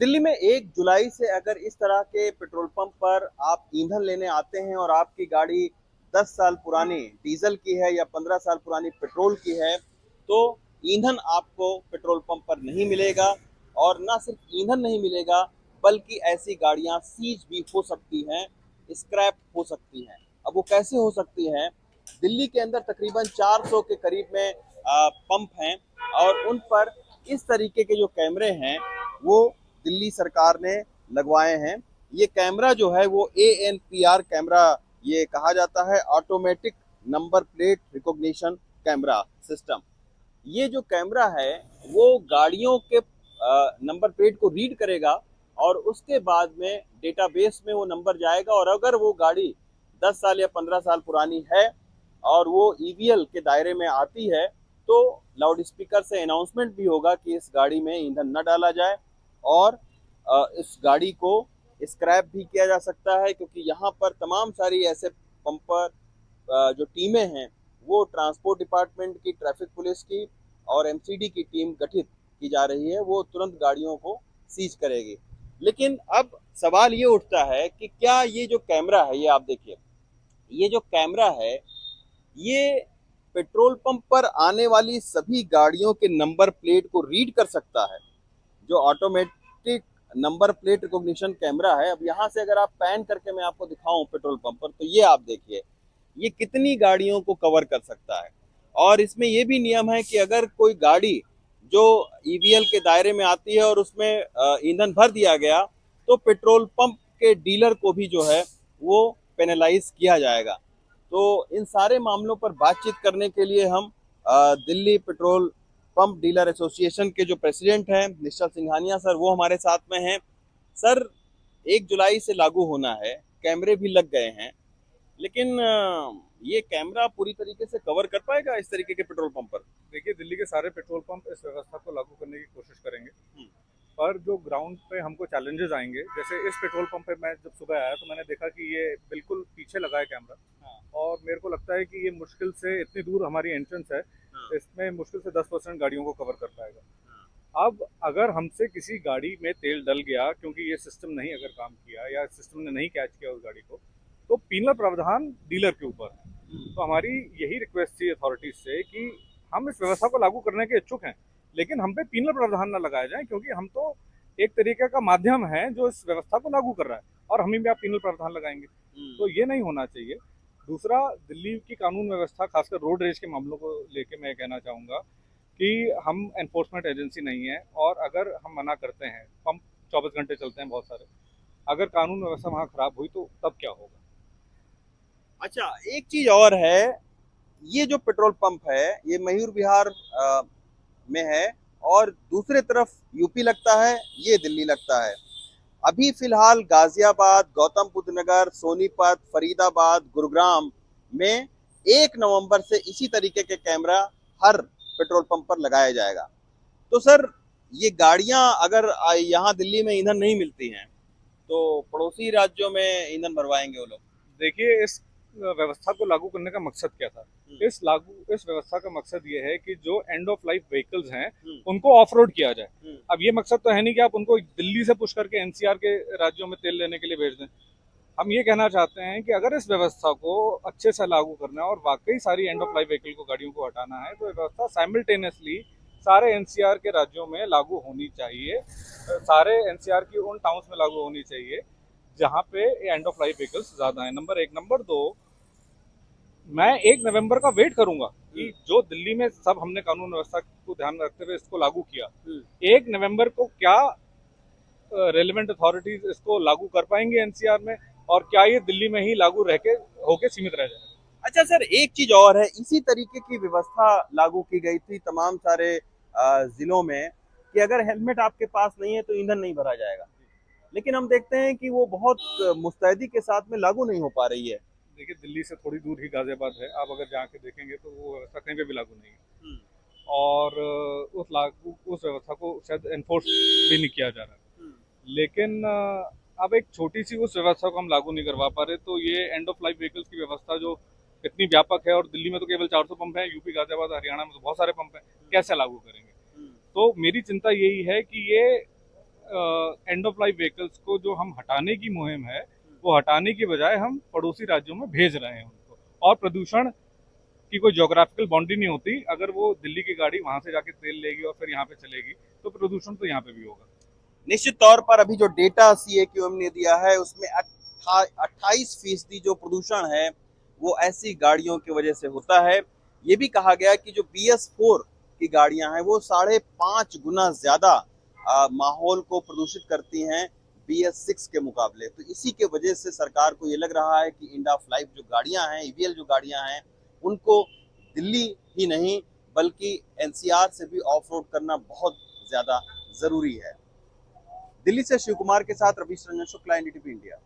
दिल्ली में 1 जुलाई से अगर इस तरह के पेट्रोल पंप पर आप ईंधन लेने आते हैं और आपकी गाड़ी 10 साल पुरानी डीजल की है या 15 साल पुरानी पेट्रोल की है, तो ईंधन आपको पेट्रोल पंप पर नहीं मिलेगा। और ना सिर्फ ईंधन नहीं मिलेगा, बल्कि ऐसी गाड़ियां सीज भी हो सकती हैं, स्क्रैप हो सकती हैं। अब वो कैसे हो सकती हैं? दिल्ली के अंदर तकरीबन 400 के करीब में पंप हैं, और उन पर इस तरीके के जो कैमरे हैं वो दिल्ली सरकार ने लगवाए हैं। ये कैमरा जो है वो ANPR कैमरा ये कहा जाता है, automatic number plate recognition camera system. ये जो कैमरा है वो गाड़ियों के नंबर प्लेट को रीड करेगा, और उसके बाद में डेटाबेस में वो नंबर जाएगा, और अगर वो गाड़ी 10 साल या 15 साल पुरानी है और वो EVL के दायरे में आती है, तो लाउड स्पीकर से अनाउंसमेंट भी होगा कि इस गाड़ी में ईंधन न डाला जाए, और इस गाड़ी को स्क्रैप भी किया जा सकता है। क्योंकि यहाँ पर तमाम सारी ऐसे पंपर जो टीमें हैं, वो ट्रांसपोर्ट डिपार्टमेंट की, ट्रैफिक पुलिस की और MCD की टीम गठित की जा रही है, वो तुरंत गाड़ियों को सीज करेगी। लेकिन अब सवाल ये उठता है कि क्या ये जो कैमरा है, ये आप देखिए, ये जो कैमरा है ये पेट्रोल पंप पर आने वाली सभी गाड़ियों के नंबर प्लेट को रीड कर सकता है? जो automatic number plate recognition camera है, अब यहाँ से अगर आप पैन करके मैं आपको दिखाऊं पेट्रोल पंप पर, तो ये आप देखिए, ये कितनी गाड़ियों को कवर कर सकता है। और इसमें ये भी नियम है कि अगर कोई गाड़ी जो EVL के दायरे में आती है और उसमें ईंधन भर दिया गया, तो पेट्रोल पंप के डीलर को भी जो है वो पेनलाइज किया जाएगा। तो इन सारे मामलों पर बातचीत करने के लिए हम Delhi petrol pump dealer association के जो प्रेसिडेंट हैं निश्चल सिंघानिया सर, वो हमारे साथ में हैं। सर, 1 जुलाई से लागू होना है, कैमरे भी लग गए हैं, लेकिन ये कैमरा पूरी तरीके से कवर कर पाएगा इस तरीके के पेट्रोल पंप पर? देखिए, दिल्ली के सारे पेट्रोल पंप इस व्यवस्था को लागू करने की कोशिश करेंगे। हम्म। पर जो ग्राउंड पे हमको चैलेंजेस आएंगे, जैसे इस पेट्रोल पंप पे मैं जब सुबह आया तो मैंने देखा कि ये बिल्कुल पीछे लगा है कैमरा। हाँ। और मेरे को लगता है कि ये मुश्किल से, इतनी दूर हमारी एंट्रेंस है, हाँ। इसमें मुश्किल से 10% गाड़ियों को कवर कर पाएगा। हाँ। अब अगर हमसे किसी गाड़ी में तेल डल गया, क्योंकि ये सिस्टम नहीं अगर काम किया या सिस्टम ने नहीं कैच किया उस गाड़ी को, तो पीनल प्रावधान डीलर के ऊपर है। तो हमारी यही रिक्वेस्ट थी अथॉरिटीज से कि हम इस व्यवस्था को लागू करने के इच्छुक हैं, लेकिन हम पे पीनल प्रावधान न लगाया जाए, क्योंकि हम तो एक तरीके का माध्यम है जो इस व्यवस्था को लागू कर रहा है, और हम ही भी आप पीनल प्रावधान लगाएंगे, तो ये नहीं होना चाहिए। दूसरा, दिल्ली की कानून व्यवस्था, खासकर रोड रेज के मामलों को लेके मैं कहना चाहूँगा कि हम एनफोर्समेंट एजेंसी नहीं है, और अगर हम मना करते हैं, पंप 24 घंटे चलते हैं बहुत सारे, अगर कानून व्यवस्था वहाँ खराब हुई तो तब क्या होगा। अच्छा, एक चीज और है, ये जो पेट्रोल पंप है ये मयूर विहार में है, और दूसरे तरफ यूपी लगता है, ये दिल्ली लगता है। अभी फिलहाल गाजियाबाद, गौतम बुद्ध नगर, सोनीपत, फरीदाबाद, गुरुग्राम में 1 नवंबर से इसी तरीके के कैमरा हर पेट्रोल पंप पर लगाया जाएगा। तो सर, ये गाड़ियां अगर यहाँ दिल्ली में ईंधन नहीं मिलती हैं, तो पड़ोसी राज्यों में ईंधन भरवाएंगे वो लोग? देखिए, इस व्यवस्था को लागू करने का मकसद क्या था। हम्म। इस व्यवस्था का मकसद ये है कि जो एंड ऑफ लाइफ व्हीकल्स हैं हम्म। उनको ऑफ रोड किया जाए। हम्म। अब ये मकसद तो है नहीं कि आप उनको दिल्ली से पुश करके एनसीआर के राज्यों में तेल लेने के लिए भेज दें। हम ये कहना चाहते हैं कि अगर इस व्यवस्था को अच्छे से लागू करना है और वाकई सारी एंड ऑफ लाइफ व्हीकल को, गाड़ियों को हटाना है, तो ये व्यवस्था साइमल्टेनियसली सारे एनसीआर के राज्यों में लागू होनी चाहिए, सारे एनसीआर की उन टाउन्स में लागू होनी चाहिए जहाँ पे एंड ऑफ लाइफ व्हीकल्स ज्यादा है। नंबर एक। नंबर दो, मैं 1 नवंबर का वेट करूंगा कि जो दिल्ली में सब हमने कानून व्यवस्था को ध्यान में रखते हुए इसको लागू किया, 1 नवंबर को क्या रेलिवेंट अथॉरिटीज इसको लागू कर पाएंगे एनसीआर में, और क्या ये दिल्ली में ही लागू रह के होके सीमित रह जाए। अच्छा सर, एक चीज और है, इसी तरीके की व्यवस्था लागू की गई थी तमाम सारे जिलों में कि अगर हेलमेट आपके पास नहीं है तो ईंधन नहीं भरा जाएगा। लेकिन हम देखते हैं कि वो बहुत मुस्तैदी के साथ में लागू नहीं हो पा रही है। देखिए, दिल्ली से थोड़ी दूर ही गाजियाबाद है, आप अगर जाके देखेंगे तो वो व्यवस्था कहीं पे भी लागू नहीं है। हम्म। और उस व्यवस्था को शायद एनफोर्स भी नहीं किया जा रहा हम्म। है। लेकिन अब एक छोटी सी उस व्यवस्था को हम लागू नहीं करवा पा रहे, तो ये एंड ऑफ लाइफ व्हीकल्स की व्यवस्था जो इतनी व्यापक है, और दिल्ली में तो केवल 400 पंप है, यूपी, गाजियाबाद, हरियाणा में तो बहुत सारे पंप हैं, कैसे लागू करेंगे। हम्म। तो मेरी चिंता यही है कि ये एंड ऑफ लाइफ व्हीकल्स को जो हम हटाने की मुहिम है, वो हटाने की बजाय हम पड़ोसी राज्यों में भेज रहे हैं उनको। और प्रदूषण की कोई ज्योग्राफिकल बाउंड्री नहीं होती। अगर वो दिल्ली की गाड़ी वहां से जाके तेल लेगी और फिर यहाँ पे चलेगी, तो प्रदूषण तो यहाँ पे भी होगा। निश्चित तौर पर अभी जो डेटा CAQM ने दिया है उसमें 28% जो प्रदूषण है वो ऐसी गाड़ियों की वजह से होता है। ये भी कहा गया कि जो BS4 की गाड़ियां हैं वो 5.5 गुना ज्यादा माहौल को प्रदूषित करती हैं BS6 के मुकाबले। तो इसी के वजह से सरकार को ये लग रहा है कि एंड ऑफ लाइफ जो गाड़ियां हैं, EVL जो गाड़ियां हैं, उनको दिल्ली ही नहीं बल्कि NCR से भी ऑफ रोड करना बहुत ज्यादा जरूरी है। दिल्ली से शिव कुमार के साथ रवीश रंजन शुक्ला, NDTV इंडिया।